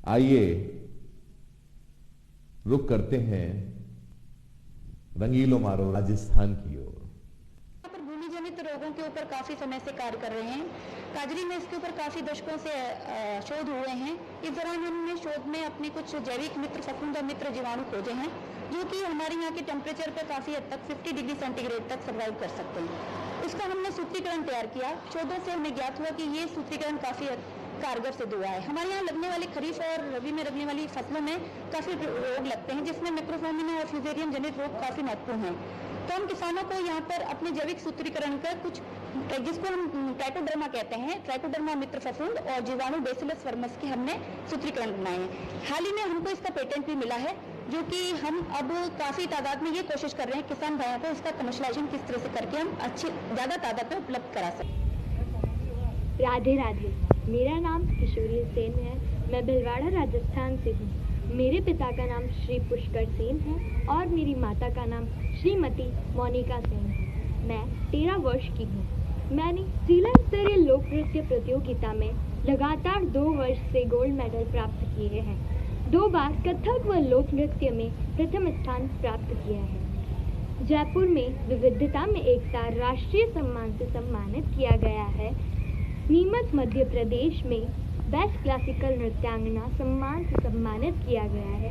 आइए रुक करते हैं रंगीलो मारो राजस्थान की ओर। यहाँ पर भूमि जनित रोगों के ऊपर काफी समय से कार्य कर रहे हैं। काजरी में इसके ऊपर काफी दशकों से शोध हुए हैं। इस दौरान हमने शोध में अपने कुछ जैविक मित्र फफूंद और मित्र जीवाणु खोजे हैं जो कि हमारे यहाँ के टेम्परेचर पर काफी हद तक 50 डिग्री सेंटीग्रेड तक सर्वाइव कर सकते हैं। उसका हमने सूत्रीकरण तैयार किया। शोधों से हमें ज्ञात हुआ कि ये सूत्रीकरण काफी कारगर सिद्ध हुआ है। हमारे यहाँ लगने वाली खरीफ और रबी में लगने वाली फसलों में काफी रोग लगते हैं जिसमें मैक्रोफोमिना और फ्यूजेरियम जनित रोग काफी महत्वपूर्ण है। तो हम किसानों को यहाँ पर अपने जैविक सूत्रीकरण का कुछ जिसको हम ट्राइकोडर्मा कहते हैं, ट्राइकोडर्मा मित्र फफूंद और जीवाणु बेसिलस वर्मस के हमने सूत्रीकरण बनाए हैं। हाल ही में हमको इसका पेटेंट भी मिला है जो कि हम अब काफी तादाद में ये कोशिश कर रहे हैं किसान भाइयों को इसका कमर्शलाइजेशन किस तरह से करके हम अच्छी ज्यादा तादाद में उपलब्ध करा सकें। राधे राधे। मेरा नाम किशोरी सेन है। मैं भिलवाड़ा राजस्थान से हूँ। मेरे पिता का नाम श्री पुष्कर सेन है और मेरी माता का नाम श्रीमती मोनिका सेन है। मैं 13 वर्ष की हूँ। मैंने जिला स्तरीय लोक नृत्य प्रतियोगिता में लगातार 2 वर्ष से गोल्ड मेडल प्राप्त किए हैं। 2 बार कथक व लोक नृत्य में प्रथम स्थान प्राप्त किया है। जयपुर में विविधता में एकता राष्ट्रीय सम्मान से सम्मानित किया गया है। नीमच मध्य प्रदेश में बेस्ट क्लासिकल नृत्यांगना सम्मान से सम्मानित किया गया है।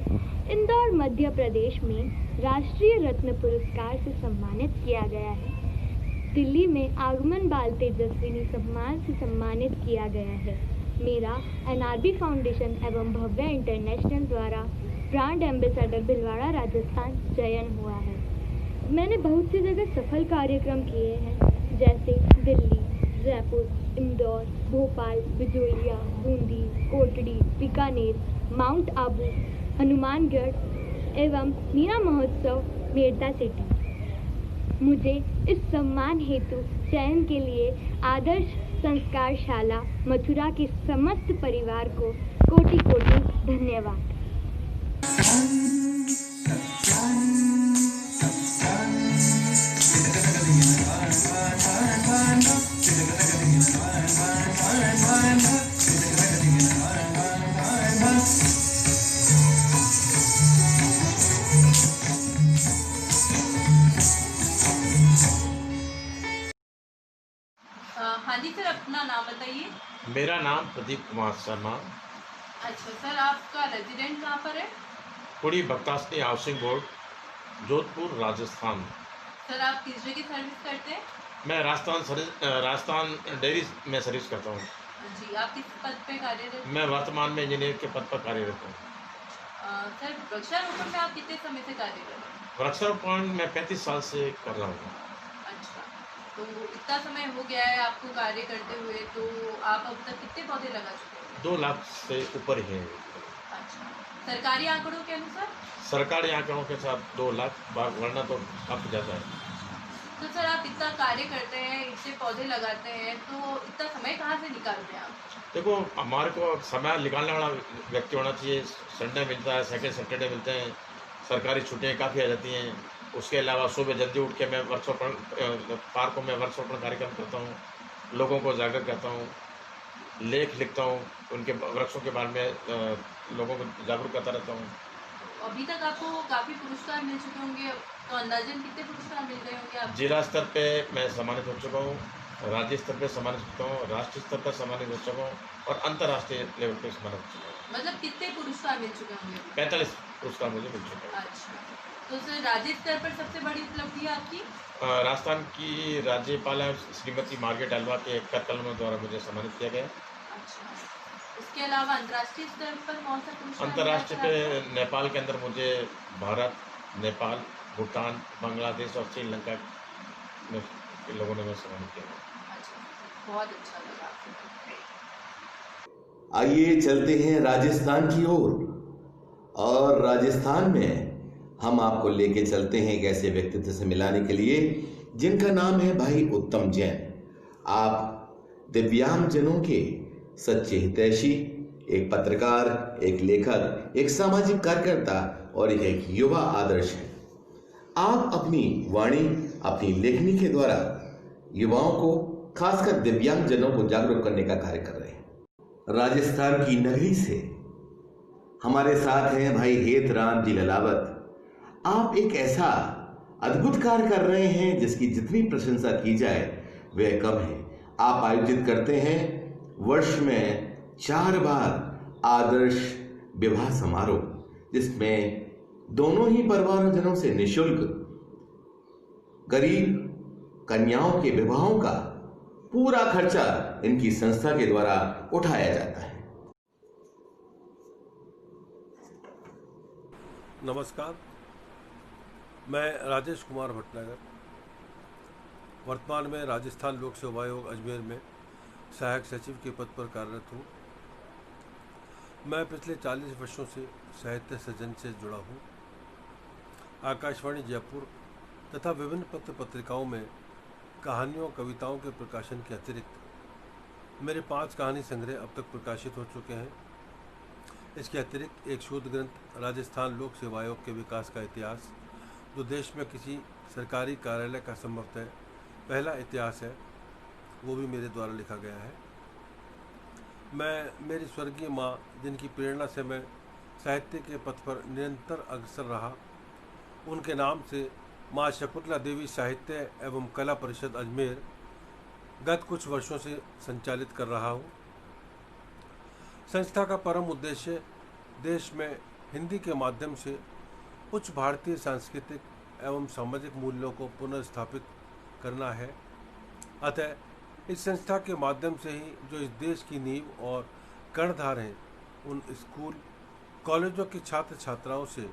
इंदौर मध्य प्रदेश में राष्ट्रीय रत्न पुरस्कार से सम्मानित किया गया है। दिल्ली में आगमन बाल तेजस्विनी सम्मान से सम्मानित किया गया है। मेरा NRB फाउंडेशन एवं भव्य इंटरनेशनल द्वारा ब्रांड एम्बेसडर भिलवाड़ा राजस्थान चयन हुआ है। मैंने बहुत सी जगह सफल कार्यक्रम किए हैं जैसे दिल्ली, जयपुर, इंदौर, भोपाल, बिजोलिया, बूंदी, कोटड़ी, बीकानेर, माउंट आबू, हनुमानगढ़ एवं मीना महोत्सव मेरठा सिटी। मुझे इस सम्मान हेतु चयन के लिए आदर्श संस्कार शाला मथुरा के समस्त परिवार को कोटि कोटि धन्यवाद। हाँ जी सर, अपना नाम बताइए। मेरा नाम प्रदीप कुमार शर्मा। अच्छा सर, आपका रेजिडेंट कहाँ पर है? Puri Bhaktasani housing board, Jodhpur, Rajasthan. Sir आप किस जगह सर्विस करते हैं? मैं राजस्थान डेयरी में सर्विस करता हूँ। जी, आप किस पद पे कार्यरत हैं? मैं वर्तमान में इंजीनियर के पद पर कार्यरत हूँ। सर वृक्षारोपण में आप कितने समय से कार्यरत हैं? वृक्षारोपण मैं 35 साल से कर रहा हूँ। अच्छा, तो इतना समय हो गया है आपको कार्य करते हुए, तो आप अब तक कितने पौधे लगा चुके हैं? 2 लाख से ऊपर ही है। अच्छा, सरकारी आंकड़ों के अनुसार? सरकारी आंकड़ों के साथ 2 लाख, वरना तो काफ़ी ज़्यादा है। तो सर आप इतना कार्य करते हैं, इतने पौधे लगाते हैं, तो इतना समय कहाँ से निकालते हैं आप? देखो, हमारे को समय निकालने वाला व्यक्ति होना चाहिए। संडे मिलता है, सेकंड सैटरडे मिलते हैं, सरकारी छुट्टियाँ काफ़ी आ जाती हैं। उसके अलावा सुबह जल्दी उठ के मैं वृक्षारोपण पार्कों में वृक्षारोपण कार्यक्रम करता हूँ, लोगों को जागरूक करता हूँ, लेख लिखता हूँ, उनके वृक्षों के बारे में लोगों को जागरूक करता रहता हूँ। अभी तक आपको काफ़ी पुरस्कार मिल चुके होंगे, तो अंदाजन कितने पुरस्कार मिल गए होंगे आप? जिला स्तर पे मैं सम्मानित हो चुका हूँ, राज्य स्तर पे सम्मानित हो चुका हूँ, राष्ट्रीय स्तर पर सम्मानित हो चुका हूँ और अंतर्राष्ट्रीय लेवल पे सम्मानित हो चुका हूँ। मतलब कितने पुरस्कार मिल चुके होंगे? 45 पुरस्कार मुझे मिल चुके हैं। अच्छा, तो सर राज्य स्तर पर सबसे बड़ी उपलब्धि है आपकी? राजस्थान की राज्यपाल श्रीमती मार्गरेट अल्वा के कर कलमों द्वारा मुझे सम्मानित किया गया। अच्छा, उसके अलावा अंतर्राष्ट्रीय स्तर पर कौन सा पुरस्कार? अंतर्राष्ट्रीय पे नेपाल के अंदर मुझे भारत, नेपाल, भूटान, बांग्लादेश और श्रीलंका में के लोगों ने मुझे सम्मानित किया। अच्छा, बहुत अच्छा लगा। आइए चलते हैं राजस्थान की ओर और राजस्थान में हम आपको लेके चलते हैं एक ऐसे व्यक्तित्व से मिलाने के लिए जिनका नाम है भाई उत्तम जैन। आप दिव्यांगजनों के सच्चे हितैषी, एक पत्रकार, एक लेखक, एक सामाजिक कार्यकर्ता और एक युवा आदर्श हैं। आप अपनी वाणी, अपनी लेखनी के द्वारा युवाओं को, खासकर दिव्यांगजनों को जागरूक करने का कार्य कर रहे हैं। राजस्थान की नगरी से हमारे साथ हैं भाई हेत राम जी ललावत। आप एक ऐसा अद्भुत कार्य कर रहे हैं जिसकी जितनी प्रशंसा की जाए वह कम है। आप आयोजित करते हैं वर्ष में 4 बार आदर्श विवाह समारोह, जिसमें दोनों ही परिवारजनों से निःशुल्क गरीब कन्याओं के विवाहों का पूरा खर्चा इनकी संस्था के द्वारा उठाया जाता है। नमस्कार, मैं राजेश कुमार भटनागर वर्तमान में राजस्थान लोक सेवा आयोग अजमेर में सहायक सचिव के पद पर कार्यरत हूँ। मैं पिछले 40 वर्षों से साहित्य सृजन से जुड़ा हूँ। आकाशवाणी जयपुर तथा विभिन्न पत्र पत्रिकाओं में कहानियों कविताओं के प्रकाशन के अतिरिक्त मेरे 5 कहानी संग्रह अब तक प्रकाशित हो चुके हैं। इसके अतिरिक्त एक शोध ग्रंथ राजस्थान लोक सेवा आयोग के विकास का इतिहास, जो देश में किसी सरकारी कार्यालय का संभवतः पहला इतिहास है, वो भी मेरे द्वारा लिखा गया है। मैं मेरी स्वर्गीय माँ, जिनकी प्रेरणा से मैं साहित्य के पथ पर निरंतर अग्रसर रहा, उनके नाम से माँ शकुंतला देवी साहित्य एवं कला परिषद अजमेर गत कुछ वर्षों से संचालित कर रहा हूँ। संस्था का परम उद्देश्य देश में हिंदी के माध्यम से उच्च भारतीय सांस्कृतिक एवं सामाजिक मूल्यों को पुनर्स्थापित करना है। अतः इस संस्था के माध्यम से ही जो इस देश की नींव और कर्णधार हैं, उन स्कूल कॉलेजों के छात्र छात्राओं से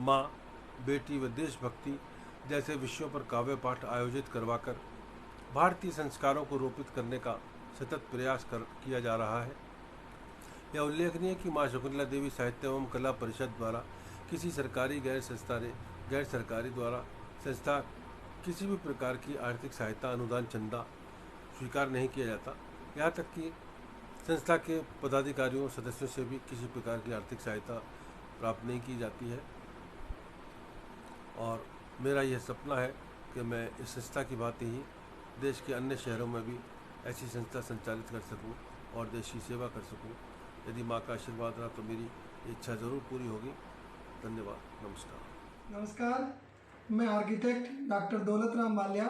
माँ, बेटी व देशभक्ति जैसे विषयों पर काव्य पाठ आयोजित करवाकर भारतीय संस्कारों को रोपित करने का सतत प्रयास किया जा रहा है। यह उल्लेखनीय है कि माँ शकुंतला देवी साहित्य एवं कला परिषद द्वारा किसी सरकारी गैर सरकारी द्वारा संस्था किसी भी प्रकार की आर्थिक सहायता, अनुदान, चंदा स्वीकार नहीं किया जाता। यहाँ तक कि संस्था के पदाधिकारियों सदस्यों से भी किसी प्रकार की आर्थिक सहायता प्राप्त नहीं की जाती है। और मेरा यह सपना है कि मैं इस संस्था की भांति ही देश के अन्य शहरों में भी ऐसी संस्था संचालित कर सकूं और देश की सेवा कर सकूं। यदि माँ का आशीर्वाद रहा तो मेरी इच्छा ज़रूर पूरी होगी। धन्यवाद। नमस्कार। नमस्कार, मैं आर्किटेक्ट डॉक्टर दौलत राम बालिया,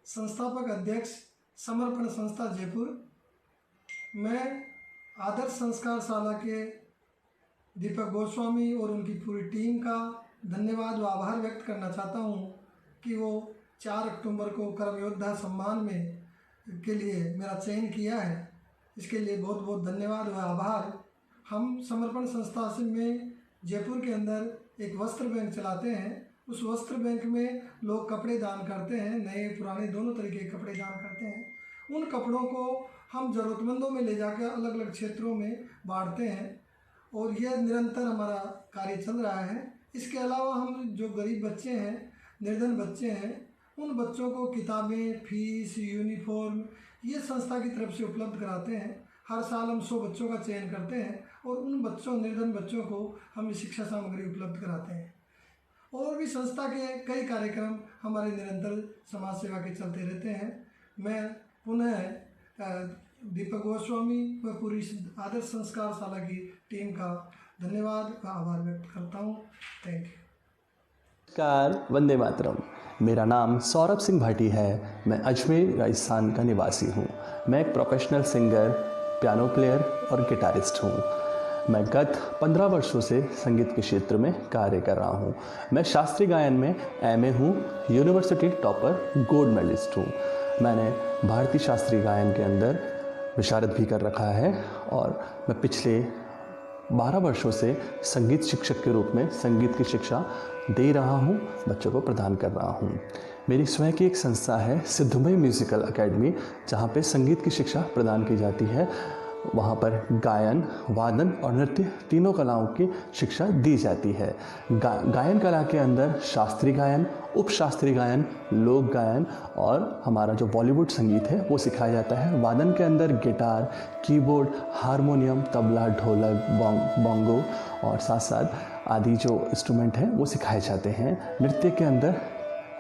संस्थापक अध्यक्ष समर्पण संस्था जयपुर। मैं आदर्श संस्कार शाला के दीपक गोस्वामी और उनकी पूरी टीम का धन्यवाद व आभार व्यक्त करना चाहता हूं कि वो 4 अक्टूबर को कर्म योद्धा सम्मान में के लिए मेरा चयन किया है। इसके लिए बहुत बहुत धन्यवाद व आभार। हम समर्पण संस्था से में जयपुर के अंदर एक वस्त्र बैंक चलाते हैं। उस वस्त्र बैंक में लोग कपड़े दान करते हैं, नए पुराने दोनों तरीके के कपड़े दान करते हैं। उन कपड़ों को हम ज़रूरतमंदों में ले जाकर अलग अलग क्षेत्रों में बांटते हैं और यह निरंतर हमारा कार्य चल रहा है। इसके अलावा हम जो गरीब बच्चे हैं, निर्धन बच्चे हैं, उन बच्चों को किताबें, फीस, यूनिफॉर्म ये संस्था की तरफ से उपलब्ध कराते हैं। हर साल हम 100 बच्चों का चयन करते हैं और उन निर्धन बच्चों को हम शिक्षा सामग्री उपलब्ध कराते हैं। और भी संस्था के कई कार्यक्रम हमारे निरंतर समाज सेवा के चलते रहते हैं। मैं पुनः दीपक गोस्वामी व पूरी आदर्श संस्कार शाला की टीम का धन्यवाद व आभार व्यक्त करता हूँ। Thank you. नमस्कार, वंदे मातरम। मेरा नाम सौरभ सिंह भाटी है। मैं अजमेर राजस्थान का निवासी हूँ। मैं एक प्रोफेशनल सिंगर, पियानो प्लेयर और गिटारिस्ट हूँ। मैं गत 15 वर्षों से संगीत के क्षेत्र में कार्य कर रहा हूँ। मैं शास्त्रीय गायन में MA हूँ, यूनिवर्सिटी टॉपर, गोल्ड मेडलिस्ट हूँ। मैंने भारतीय शास्त्रीय गायन के अंदर विशारद भी कर रखा है और मैं पिछले 12 वर्षों से संगीत शिक्षक के रूप में संगीत की शिक्षा दे रहा हूँ, बच्चों को प्रदान कर रहा हूँ। मेरी स्वयं की एक संस्था है सिद्धमय म्यूज़िकल अकेडमी, जहाँ पे संगीत की शिक्षा प्रदान की जाती है। वहाँ पर गायन, वादन और नृत्य तीनों कलाओं की शिक्षा दी जाती है। गायन कला के अंदर शास्त्रीय गायन, उप शास्त्रीय गायन, लोक गायन और हमारा जो बॉलीवुड संगीत है वो सिखाया जाता है। वादन के अंदर गिटार, कीबोर्ड, हारमोनियम, तबला, ढोलक, बोंगो और साथ साथ आदि जो इंस्ट्रूमेंट हैं वो सिखाए जाते हैं। नृत्य के अंदर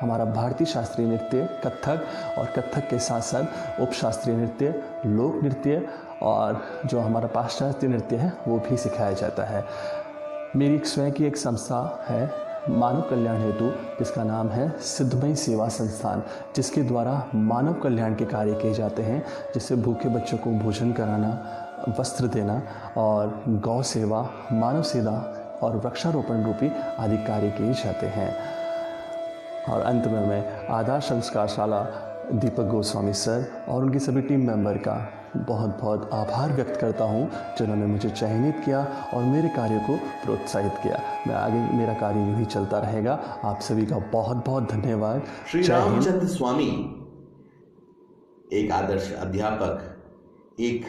हमारा भारतीय शास्त्रीय नृत्य, कथक और कथक के साथ साथ उप शास्त्रीय नृत्य, लोक नृत्य और जो हमारा पाश्चात्य नृत्य है वो भी सिखाया जाता है। मेरी एक स्वयं की एक संस्था है मानव कल्याण हेतु, जिसका नाम है सिद्धमयी सेवा संस्थान, जिसके द्वारा मानव कल्याण के कार्य किए जाते हैं, जिससे भूखे बच्चों को भोजन कराना, वस्त्र देना और गौ सेवा, मानव सेवा और वृक्षारोपण रूपी आदि कार्य किए जाते हैं। और अंत में मैं आधार संस्कारशाला दीपक गोस्वामी सर और उनकी सभी टीम मेंबर का बहुत बहुत आभार व्यक्त करता हूं, जिन्होंने मुझे चयनित किया और मेरे कार्य को प्रोत्साहित किया। मैं आगे मेरा कार्य यूं ही चलता रहेगा। आप सभी का बहुत बहुत धन्यवाद। श्री जय हिंद। रामचंद्र स्वामी एक आदर्श अध्यापक, एक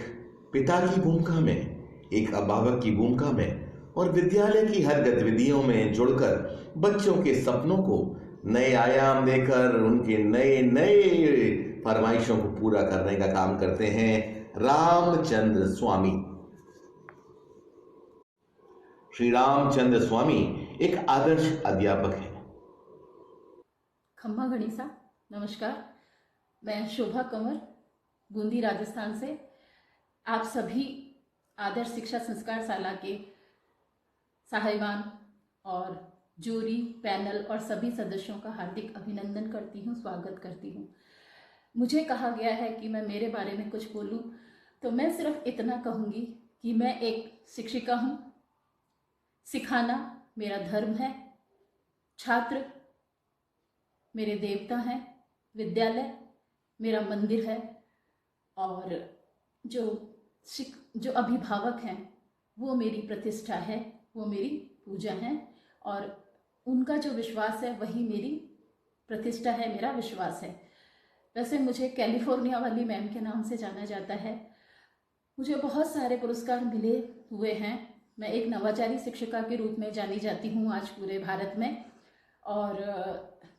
पिता की भूमिका में, एक अभिभावक की भूमिका में और विद्यालय की हर गतिविधियों में जुड़कर बच्चों के सपनों को नए आयाम देकर उनके नए नए फरमाइशों को पूरा करने का काम करते हैं रामचंद्र स्वामी। श्री रामचंद्र स्वामी एक आदर्श अध्यापक है। खम्मा गणिसा, नमस्कार। मैं शोभा कंवर, बूंदी राजस्थान से आप सभी आदर्श शिक्षा संस्कार शाला के सहायवान और जूरी, पैनल और सभी सदस्यों का हार्दिक अभिनंदन करती हूँ, स्वागत करती हूँ। मुझे कहा गया है कि मैं मेरे बारे में कुछ बोलूँ, तो मैं सिर्फ इतना कहूँगी कि मैं एक शिक्षिका हूँ। सिखाना मेरा धर्म है, छात्र मेरे देवता हैं, विद्यालय मेरा मंदिर है और जो अभिभावक हैं वो मेरी प्रतिष्ठा है, वो मेरी पूजा है और उनका जो विश्वास है वही मेरी प्रतिष्ठा है, मेरा विश्वास है। वैसे मुझे कैलिफोर्निया वाली मैम के नाम से जाना जाता है। मुझे बहुत सारे पुरस्कार मिले हुए हैं। मैं एक नवाचारी शिक्षिका के रूप में जानी जाती हूँ आज पूरे भारत में और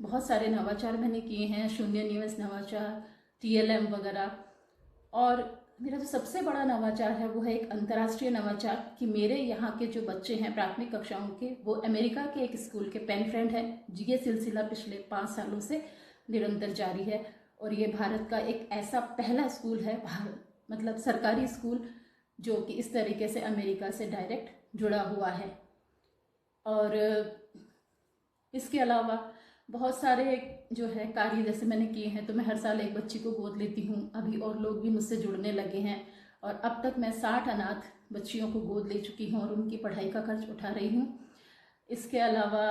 बहुत सारे नवाचार मैंने किए हैं, शून्य निवेश नवाचार, TLM वगैरह। और मेरा जो सबसे बड़ा नवाचार है वो है एक अंतर्राष्ट्रीय नवाचार कि मेरे यहाँ के जो बच्चे हैं प्राथमिक कक्षाओं के, वो अमेरिका के एक स्कूल के पेन फ्रेंड हैं। ये सिलसिला पिछले 5 सालों से निरंतर जारी है और ये भारत का एक ऐसा पहला स्कूल है, मतलब सरकारी स्कूल, जो कि इस तरीके से अमेरिका से डायरेक्ट जुड़ा हुआ है। और इसके अलावा बहुत सारे जो है कार्य जैसे मैंने किए हैं, तो मैं हर साल एक बच्ची को गोद लेती हूँ। अभी और लोग भी मुझसे जुड़ने लगे हैं और अब तक मैं 60 अनाथ बच्चियों को गोद ले चुकी हूँ और उनकी पढ़ाई का खर्च उठा रही हूँ। इसके अलावा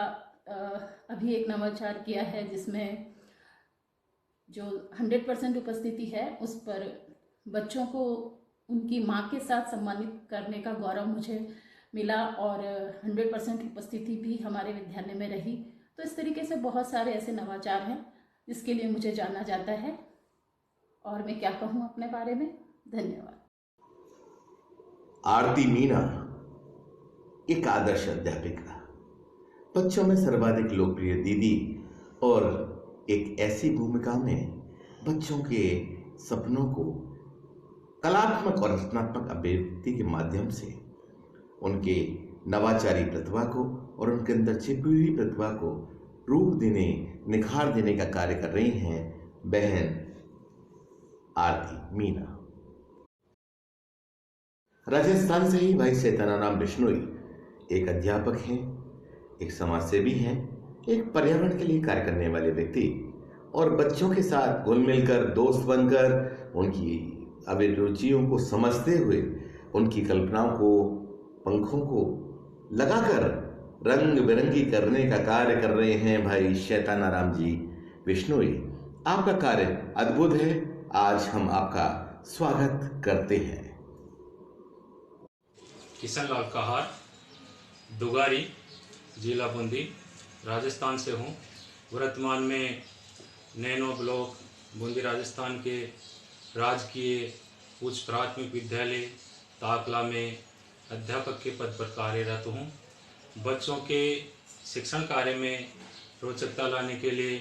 अभी एक नवाचार किया है जिसमें जो 100% उपस्थिति है उस पर बच्चों को उनकी माँ के साथ सम्मानित करने का गौरव मुझे मिला और 100% उपस्थिति भी हमारे विद्यालय में रही। तो इस तरीके से बहुत सारे ऐसे नवाचार हैं जिसके लिए मुझे जाना जाता है और मैं क्या कहूँ अपने बारे में। धन्यवाद। आरती मीना एक आदर्श अध्यापिका, बच्चों में सर्वाधिक लोकप्रिय दीदी और एक ऐसी भूमिका में बच्चों के सपनों को कलात्मक और रचनात्मक अभिव्यक्ति के माध्यम से उनके नवाचारी प्रतिभा को और उनके अंदर छिपी हुई प्रतिभा को रूप देने, निखार देने का कार्य कर रही हैं बहन आरती मीना। राजस्थान से ही भाई चेतनाराम बिश्नोई एक अध्यापक हैं, एक समाजसेवी हैं, एक पर्यावरण के लिए कार्य करने वाले व्यक्ति और बच्चों के साथ घुल मिलकर, दोस्त बनकर, उनकी अभिरुचियों को समझते हुए, उनकी कल्पनाओं को, पंखों को लगाकर रंग बिरंगी करने का कार्य कर रहे हैं भाई चेतनाराम जी बिश्नोई। आपका कार्य अद्भुत है। आज हम आपका स्वागत करते हैं। किशन लाल कहार, दुगारी, जिला बूंदी, राजस्थान से हूँ। वर्तमान में नैनो ब्लॉक बूंदी राजस्थान के राजकीय उच्च प्राथमिक विद्यालय ताकला में अध्यापक के पद पर कार्यरत हूँ। बच्चों के शिक्षण कार्य में रोचकता लाने के लिए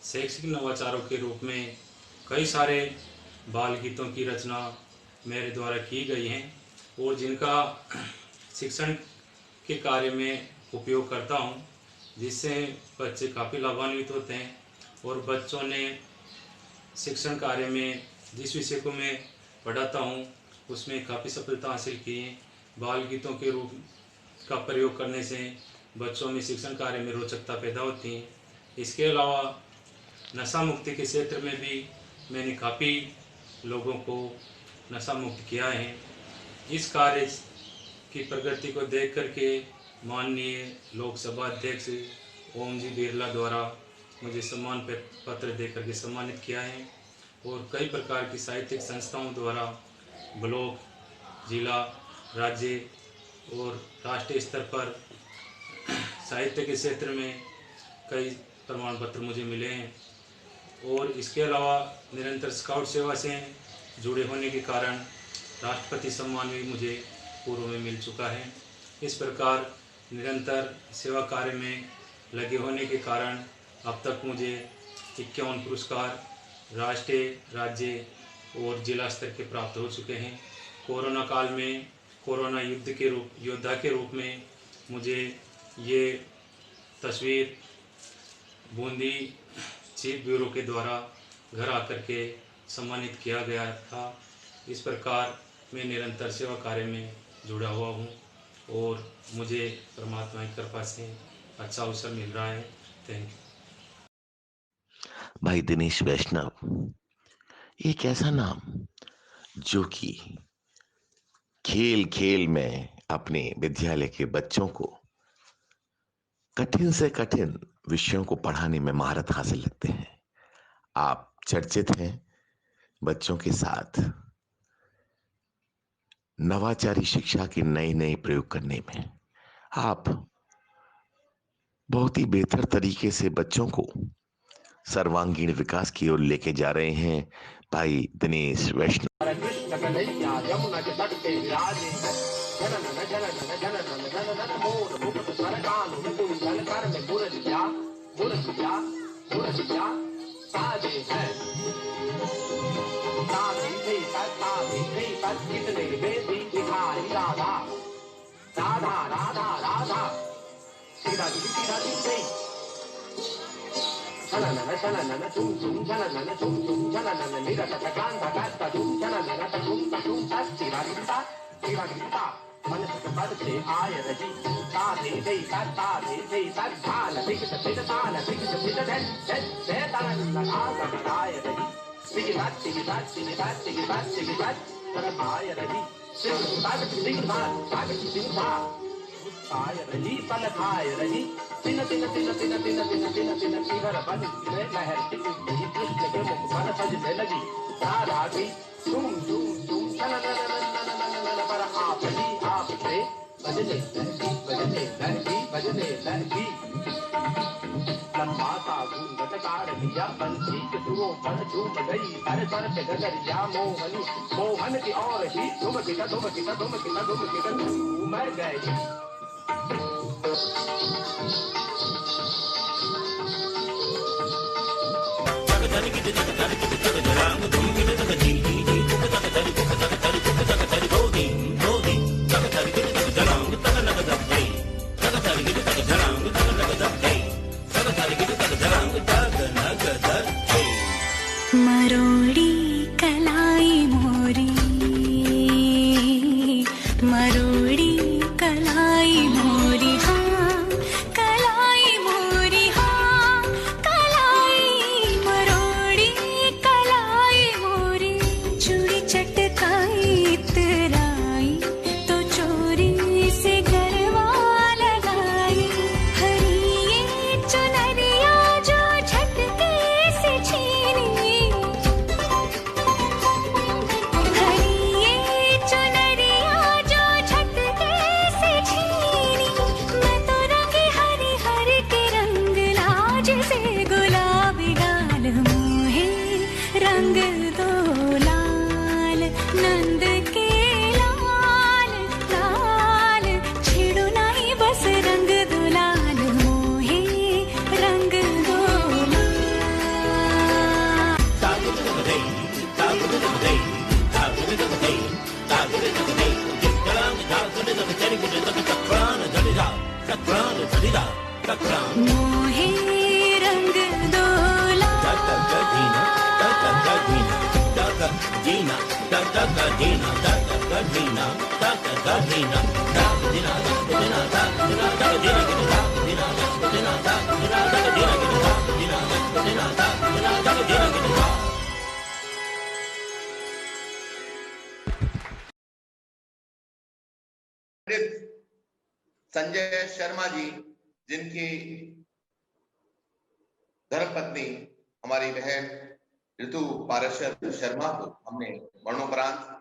शैक्षिक नवाचारों के रूप में कई सारे बाल गीतों की रचना मेरे द्वारा की गई हैं और जिनका शिक्षण के कार्य में उपयोग करता हूँ, जिससे बच्चे काफ़ी लाभान्वित होते हैं और बच्चों ने शिक्षण कार्य में जिस विषय को मैं पढ़ाता हूँ उसमें काफ़ी सफलता हासिल की है। बाल गीतों के रूप का प्रयोग करने से बच्चों में शिक्षण कार्य में रोचकता पैदा होती है। इसके अलावा नशा मुक्ति के क्षेत्र में भी मैंने काफ़ी लोगों को नशा मुक्त किया है। इस कार्य की प्रगति को देख करके माननीय लोकसभा अध्यक्ष ओम जी बिरला द्वारा मुझे सम्मान पत्र दे करके सम्मानित किया है और कई प्रकार की साहित्यिक संस्थाओं द्वारा ब्लॉक, जिला, राज्य और राष्ट्रीय स्तर पर साहित्य के क्षेत्र में कई प्रमाण पत्र मुझे मिले हैं। और इसके अलावा निरंतर स्काउट सेवा से जुड़े होने के कारण राष्ट्रपति सम्मान भी मुझे पूर्व में मिल चुका है। इस प्रकार निरंतर सेवा कार्य में लगे होने के कारण अब तक मुझे 51 पुरस्कार राष्ट्रीय, राज्य और जिला स्तर के प्राप्त हो चुके हैं। कोरोना काल में कोरोना योद्धा के रूप में मुझे ये तस्वीर बूंदी चीफ ब्यूरो के द्वारा घर आकर के सम्मानित किया गया था। इस प्रकार मैं निरंतर सेवा कार्य में जुड़ा हुआ हूँ और मुझे परमात्मा की कृपा से अच्छा अवसर मिल रहा है। Thank you. भाई दिनेश वैष्णव एक ऐसा नाम जो कि खेल खेल में अपने विद्यालय के बच्चों को कठिन से कठिन विषयों को पढ़ाने में महारत हासिल रखते हैं। आप चर्चित हैं बच्चों के साथ नवाचारी शिक्षा की नई नई प्रयोग करने में। आप बहुत ही बेहतर तरीके से बच्चों को सर्वांगीण विकास की ओर लेके जा रहे हैं भाई दिनेश वैष्णव। मोहन की और ही धुम किटा मैं गई। मरोड़ी कलाई मोरी, मरोड़ी कलाई मोरी, हाँ कलाई मोरी, हाँ कलाई मरोड़ी कलाई मोरी। चूड़ी चटकाई इतराई तो चोरी से गरबा लगाई। हरी चुनरिया जो झटके से छीनी, रंग दो लाल नंद के लाल लाल छिड़ो नहीं बस रंग दो लाल मोहे रंग दो मोहे रंग दो Dina, संजय शर्मा जी, जिनकी धर्मपत्नी हमारी बहन ऋतु पारशर शर्मा को हमने मरणोपरांत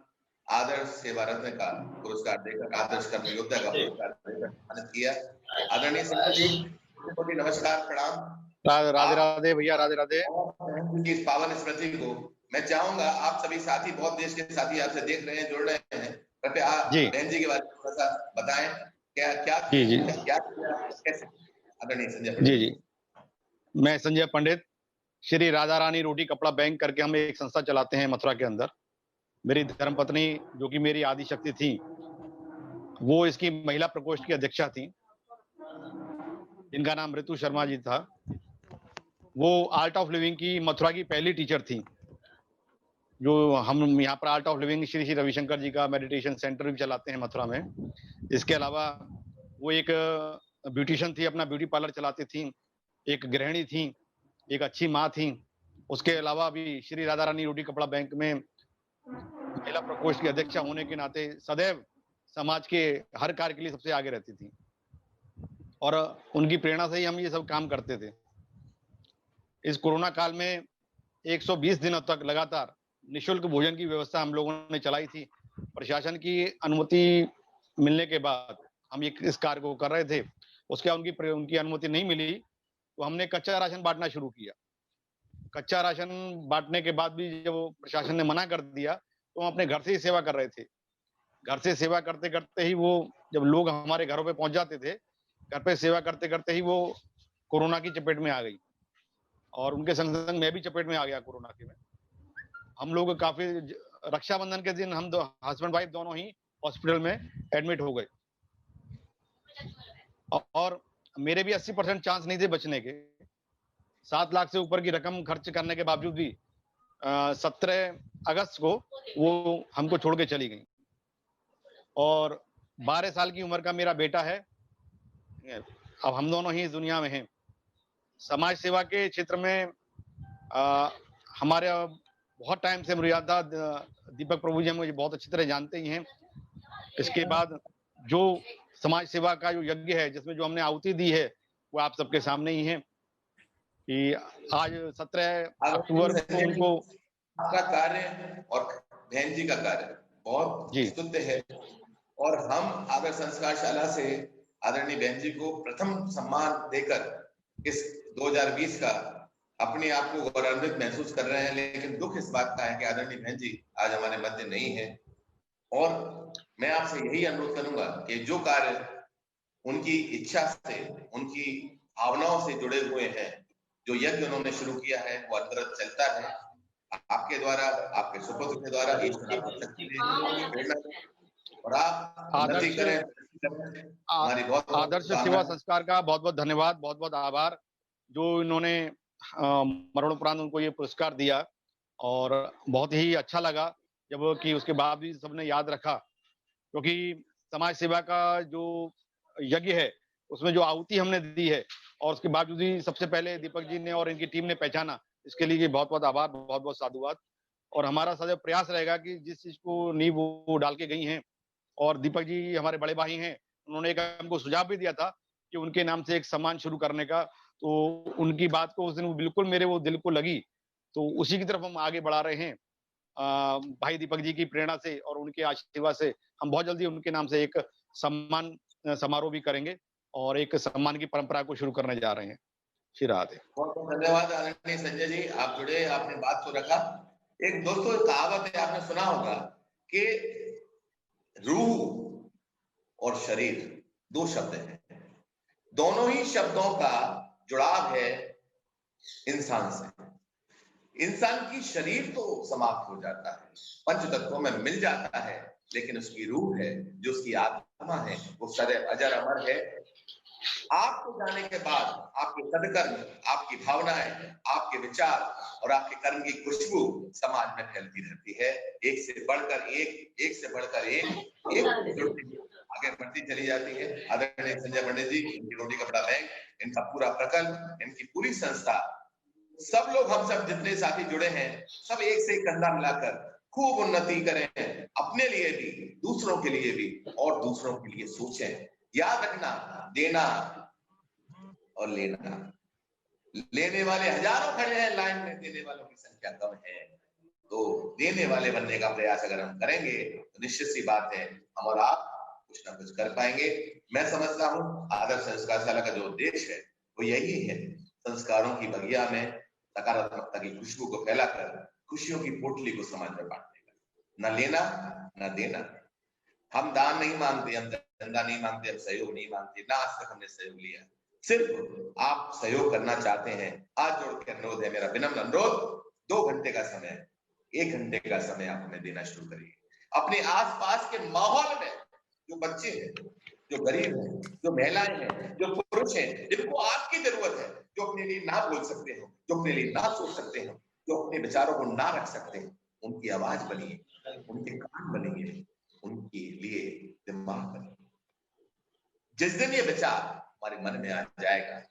आदर्श सेवा रत्न का पुरस्कार देकर, आदर्श कर्म योद्धा का पुरस्कार देकर सम्मानित किया। आदरणीय संजय जी, नमस्कार, प्रणाम। राधे राधे भैया, राधे राधे। इस पावन स्मृति को मैं चाहूंगा, आप सभी साथी, बहुत देश के साथी आपसे देख रहे हैं, जुड़ रहे हैं, कृपया बहन जी के बारे में थोड़ा सा बताएं, क्या क्या क्या कैसे। आदरणीय संजय जी जी, मैं संजय पंडित, श्री राधा रानी रोटी कपड़ा बैंक करके हम एक संस्था चलाते हैं मथुरा के अंदर। मेरी धर्मपत्नी, जो कि मेरी आदि शक्ति थी, वो इसकी महिला प्रकोष्ठ की अध्यक्षा थी, जिनका नाम ऋतु शर्मा जी था। वो आर्ट ऑफ लिविंग की मथुरा की पहली टीचर थी। जो हम यहाँ पर art of living Shri Shri Ravishankar ji का मेडिटेशन सेंटर भी चलाते हैं मथुरा में। इसके अलावा वो एक ब्यूटिशियन थी, अपना ब्यूटी पार्लर चलाती थी, एक गृहिणी थी, एक अच्छी माँ थी। उसके अलावा भी श्री राधा रानी रोटी कपड़ा बैंक में महिला प्रकोष्ठ की अध्यक्षा होने के नाते सदैव समाज के हर कार्य के लिए सबसे आगे रहती थी, और उनकी प्रेरणा से ही हम ये सब काम करते थे। इस कोरोना काल में 120 दिनों तक लगातार निःशुल्क भोजन की व्यवस्था हम लोगों ने चलाई थी। प्रशासन की अनुमति मिलने के बाद हम इस कार्य को कर रहे थे। उसके उनकी अनुमति नहीं मिली तो हमने कच्चा राशन बांटना शुरू किया। कच्चा राशन बांटने के बाद भी जब प्रशासन ने मना कर दिया तो हम अपने घर से ही सेवा कर रहे थे। घर से सेवा करते करते ही वो, जब लोग हमारे घरों पे पहुंच जाते थे, घर पे सेवा करते करते ही वो कोरोना की चपेट में आ गई, और उनके संग संग मैं भी चपेट में आ गया कोरोना के में। हम लोग काफी, रक्षाबंधन के दिन हम हस्बैंड वाइफ दोनों ही हॉस्पिटल में एडमिट हो गए, और मेरे भी 80% चांस नहीं थे बचने के। 7 लाख से ऊपर की रकम खर्च करने के बावजूद भी 17 अगस्त को वो हमको छोड़ के चली गई। और 12 साल की उम्र का मेरा बेटा है। अब हम दोनों ही इस दुनिया में हैं। समाज सेवा के क्षेत्र में हमारे बहुत टाइम से मर्यादा दीपक प्रभु जी मुझे बहुत अच्छी तरह जानते ही हैं। इसके बाद जो समाज सेवा का जो यज्ञ है, जिसमें जो हमने आहुति दी है, वो आप सबके सामने ही है कि आज 17 अक्टूबर को उनको, आपका कार्य और बहन जी का कार्य बहुत स्तुत्य है, और हम आदर संस्कारशाला से आदरणीय बहन जी को प्रथम सम्मान देकर इस 2020 का अपने आप को गौरवान्वित महसूस कर रहे हैं। लेकिन दुख इस बात का है कि आदरणीय बहन जी आज हमारे मध्य नहीं है, और मैं आपसे यही अनुरोध करूंगा कि जो कार्य उनकी इच्छा से, उनकी भावनाओं से जुड़े हुए हैं, जो यज्ञ उन्होंने शुरू किया है, वो अनवरत चलता है। आपके द्वारा, आपके सुपुत्र के द्वारा ईश्वर आपको शक्ति दे, और आप उन्नति करें। हमारी बहुत आदर्श सेवा संस्कार का बहुत बहुत धन्यवाद, बहुत बहुत आभार, जो इन्होंने मरणोपरांत उनको ये पुरस्कार दिया। और बहुत ही अच्छा लगा जब कि उसके बाद भी सबने याद रखा, क्योंकि समाज सेवा का जो यज्ञ है उसमें जो आहुति हमने दी है, और उसके बावजूद ही सबसे पहले दीपक जी ने और इनकी टीम ने पहचाना, इसके लिए बहुत बहुत आभार, बहुत बहुत साधुवाद। और हमारा सदैव प्रयास रहेगा कि जिस चीज को नींव वो डाल के गई हैं, और दीपक जी हमारे बड़े भाई हैं, उन्होंने एक हमको सुझाव भी दिया था कि उनके नाम से एक सम्मान शुरू करने का। तो उनकी बात को उस दिन बिल्कुल मेरे वो दिल को लगी, तो उसी की तरफ हम आगे बढ़ा रहे हैं। भाई दीपक जी की प्रेरणा से और उनके आशीर्वाद से हम बहुत जल्दी उनके नाम से एक सम्मान समारोह भी करेंगे, और एक सम्मान की परंपरा को शुरू करने जा रहे हैं। श्री राधे। बहुत बहुत धन्यवाद आदरणीय संजय जी, आप जुड़े, आपने बात को रखा। एक दोस्तों कहावत है, आपने सुना होगा कि रूह और शरीर 2 शब्द हैं, दोनों ही शब्दों का जुड़ाव है इंसान से। इंसान की शरीर तो समाप्त हो जाता है, पंच तत्वों में मिल जाता है, लेकिन उसकी रूह है, जो उसकी आत्मा है, वो सदैव अजर अमर है। आपको जाने के बाद आपके सदकर्म, आपकी भावनाएं, आपके विचार और आपके कर्म की खुशबू समाज में फैलती रहती है। एक से बढ़कर एक से बढ़कर एक आगे बढ़ती चली जाती है। आदरणीय संजय पंडित जी, इनकी रोटी कपड़ा बैंक, इनका पूरा प्रकल्प, इनकी पूरी संस्था, सब लोग, हम सब जितने साथी जुड़े हैं, सब एक से कंधा मिलाकर खूब उन्नति करें, अपने लिए भी, दूसरों के लिए भी, और दूसरों के लिए सोचें। याद रखना, देना और लेना। लेने वाले हजारों खड़े हैं लाइन में, देने वालों की संख्या कम है। तो देने वाले बनने का प्रयास अगर हम करेंगे तो निश्चित सी बात है हम और आप कुछ ना कुछ कर पाएंगे। मैं समझता हूँ आदर्श संस्कारशाला का जो उद्देश्य है वो यही है, संस्कारों की बगिया में सकारात्मकता की खुशबू को फैलाकर खुशियों की पोटली को समाज में बांटने का। न लेना न देना। हम दान नहीं मांगते, हम चंदा नहीं मांगते, हम सहयोग नहीं मांगते, ना आज तक हमने सहयोग लिया। सिर्फ आप सहयोग करना चाहते हैं, हाथ जोड़ के अनुरोध है, मेरा विनम्र अनुरोध, 2 घंटे का समय, 1 घंटे का समय आप हमें देना शुरू करिए। अपने आसपास के माहौल में जो बच्चे हैं, जो गरीब हैं, जो महिलाएं हैं, जो पुरुष हैं, जिनको आपकी जरूरत है, जो अपने लिए ना बोल सकते हो, जो अपने लिए ना सोच सकते हो, जो अपने विचारों को ना रख सकते हैं, उनकी आवाज बनिए, उनके कान बनिए, उनके लिए दिमाग बनिए। जिस दिन ये विचार हमारे मन में आ जाएगा।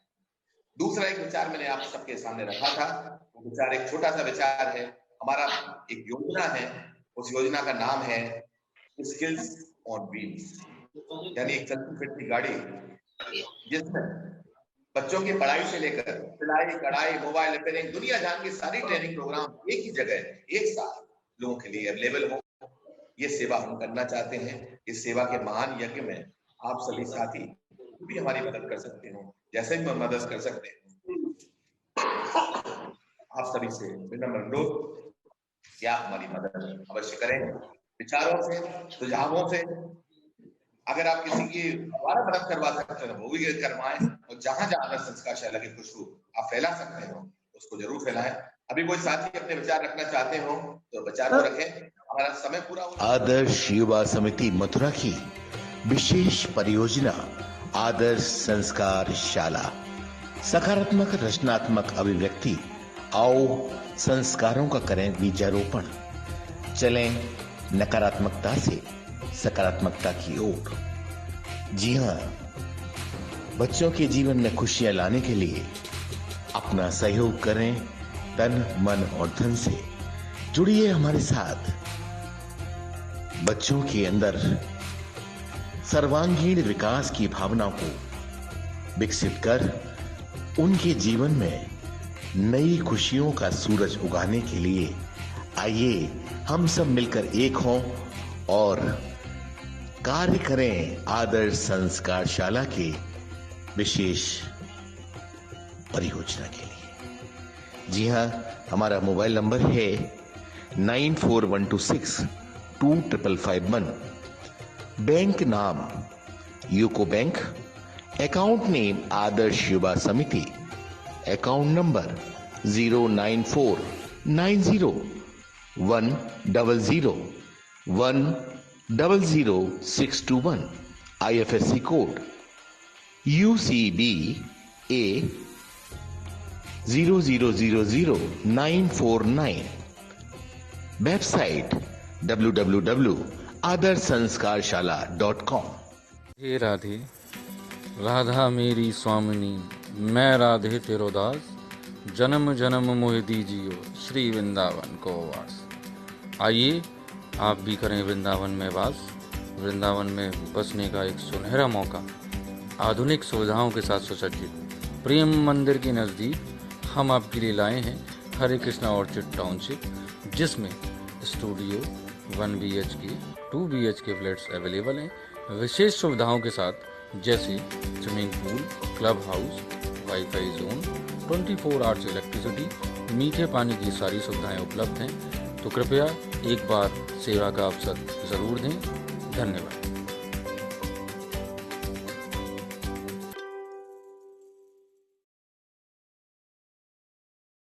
दूसरा एक विचार मैंने आप सबके सामने रखा था, वो विचार एक छोटा सा विचार है। हमारा एक योजना है, उस योजना का नाम है स्किल्स ऑन व्हील्स, यानी एक चलती फिरती गाड़ी जिसमें बच्चों की पढ़ाई से लेकर सिलाई, कढ़ाई, मोबाइल रिपेयरिंग, दुनिया जान की सारी ट्रेनिंग प्रोग्राम एक ही जगह एक साथ लोगों के लिए अवेलेबल हो। ये सेवा हम करना चाहते हैं। इस सेवा के महान यज्ञ में आप सभी साथी भी हमारी मदद कर सकते हो, जैसे भी मदद कर सकते हैं। आप सभी से विनम्र अनुरोध कि आप हमारी मदद अवश्य करें, विचारों से, सुझावों से। अगर आप किसी की दोबारा मदद करवा सकते हो वो भी करवाएं, और जहां जहां संस्कारशाला की खुशबू आप फैला सकते हो उसको जरूर फैलाएं। अभी कोई साथी अपने विचार रखना चाहते हो तो विचार को रखें, हमारा समय पूरा हो। आदर्श युवा समिति मथुरा की विशेष परियोजना आदर्श संस्कारशाला, सकारात्मक रचनात्मक अभिव्यक्ति। आओ संस्कारों का करें बीजारोपण, चलें नकारात्मकता से सकारात्मकता की ओर। जी हाँ, बच्चों के जीवन में खुशियां लाने के लिए अपना सहयोग करें, तन मन और धन से जुड़िए हमारे साथ। बच्चों के अंदर सर्वांगीण विकास की भावना को विकसित कर उनके जीवन में नई खुशियों का सूरज उगाने के लिए आइए हम सब मिलकर एक हों और कार्य करें आदर्श संस्कारशाला के विशेष परियोजना के लिए। जी हाँ, हमारा मोबाइल नंबर है 9412625551। बैंक नाम यूको बैंक, अकाउंट नेम आदर्श युवा समिति, account number 09490100621, IFSC code UCBA 0000949, website www.adarsanskarshala.com। हे राधे राधा मेरी स्वामिनी, मैं राधे तेरो दास, जन्म जन्म मोह दीजियो श्री वृंदावन को वास। आइए आप भी करें वृंदावन में वास। वृंदावन में बसने का एक सुनहरा मौका आधुनिक सुविधाओं के साथ सुसज्जित प्रेम मंदिर के नज़दीक हम आपके लिए लाए हैं हरे कृष्णा ऑर्चिड टाउनशिप, जिसमें studio 1 BHK 2 BHK flats available हैं विशेष सुविधाओं के साथ, जैसे swimming pool, club house, wifi zone, 24 hours electricity, मीठे पानी की सारी सुविधाएं उपलब्ध हैं। तो कृपया एक बार सेवा का अवसर ज़रूर दें। धन्यवाद।